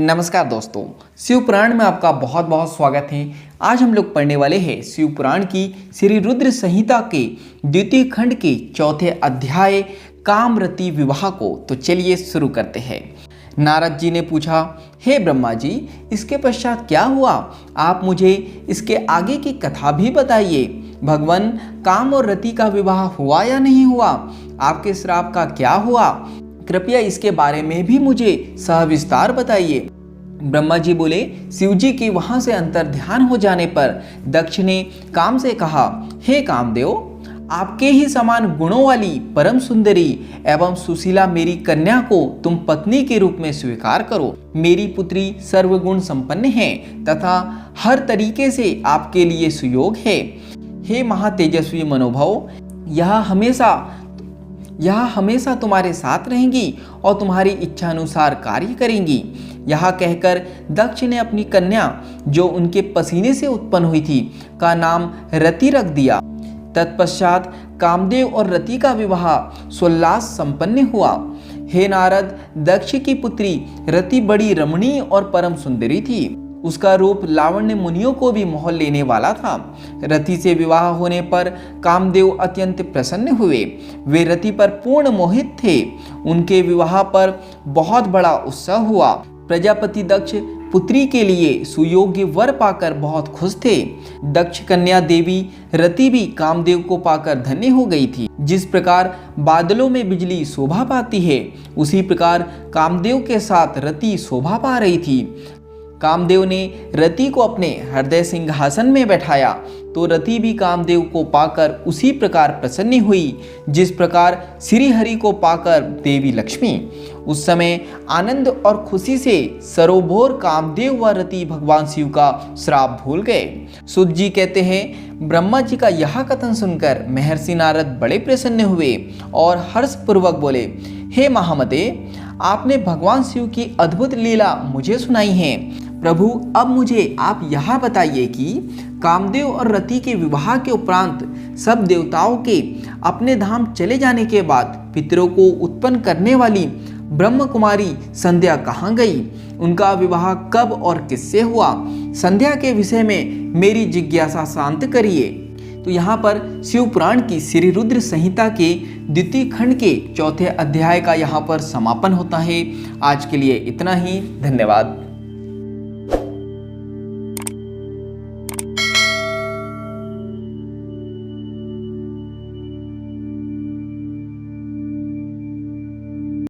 नमस्कार दोस्तों, शिव पुराण में आपका बहुत बहुत स्वागत है। आज हम लोग पढ़ने वाले हैं शिव पुराण की श्री रुद्र संहिता के द्वितीय खंड के चौथे अध्याय कामरति विवाह को। तो चलिए शुरू करते हैं। नारद जी ने पूछा, हे ब्रह्मा जी, इसके पश्चात क्या हुआ? आप मुझे इसके आगे की कथा भी बताइए। भगवान काम और रति का विवाह हुआ या नहीं हुआ? आपके श्राप का क्या हुआ? कृपया इसके बारे में भी मुझे सविस्तार बताइए। ब्रह्मा जी बोले, शिव जी के वहां से अंतर ध्यान हो जाने पर दक्ष ने काम से कहा, हे कामदेव, आपके ही समान गुणों वाली परम सुंदरी एवं सुशीला मेरी कन्या को तुम पत्नी के रूप में स्वीकार करो। मेरी पुत्री सर्वगुण संपन्न है तथा हर तरीके से आपके लिए सुयोग है। हे महातेजस्वी मनोभव, यह हमेशा तुम्हारे साथ रहेंगी और तुम्हारी इच्छा अनुसार कार्य करेंगी। यह कहकर दक्ष ने अपनी कन्या, जो उनके पसीने से उत्पन्न हुई थी, का नाम रति रख दिया। तत्पश्चात कामदेव और रति का विवाह सोल्लास संपन्न हुआ। हे नारद, दक्ष की पुत्री रति बड़ी रमणीय और परम सुंदरी थी। उसका रूप लावण्य मुनियों को भी मोह लेने वाला था। रति से विवाह होने पर कामदेव अत्यंत प्रसन्न हुए। वे रति पर पूर्ण मोहित थे। उनके विवाह पर बहुत बड़ा उत्साह हुआ। प्रजापति दक्ष पुत्री के लिए सुयोग्य वर पाकर बहुत खुश थे। दक्ष कन्या देवी रति भी कामदेव को पाकर धन्य हो गई थी। जिस प्रकार बादलों में बिजली शोभा पाती है, उसी प्रकार कामदेव के साथ रति शोभा पा रही थी। कामदेव ने रति को अपने हृदय सिंहासन में बैठाया तो रति भी कामदेव को पाकर उसी प्रकार प्रसन्न हुई जिस प्रकार श्री हरि को पाकर देवी लक्ष्मी। उस समय आनंद और खुशी से सरोभोर कामदेव व रति भगवान शिव का श्राप भूल गए। सुत जी कहते हैं, ब्रह्मा जी का यह कथन सुनकर महर्षि नारद बड़े प्रसन्न हुए और हर्षपूर्वक बोले, हे महामते, आपने भगवान शिव की अद्भुत लीला मुझे सुनाई है। प्रभु, अब मुझे आप यह बताइए कि कामदेव और रति के विवाह के उपरांत सब देवताओं के अपने धाम चले जाने के बाद पितरों को उत्पन्न करने वाली ब्रह्म कुमारी संध्या कहाँ गई? उनका विवाह कब और किससे हुआ? संध्या के विषय में मेरी जिज्ञासा शांत करिए। तो यहाँ पर शिव पुराण की श्री रुद्र संहिता के द्वितीय खंड के चौथे अध्याय का यहाँ पर समापन होता है। आज के लिए इतना ही। धन्यवाद।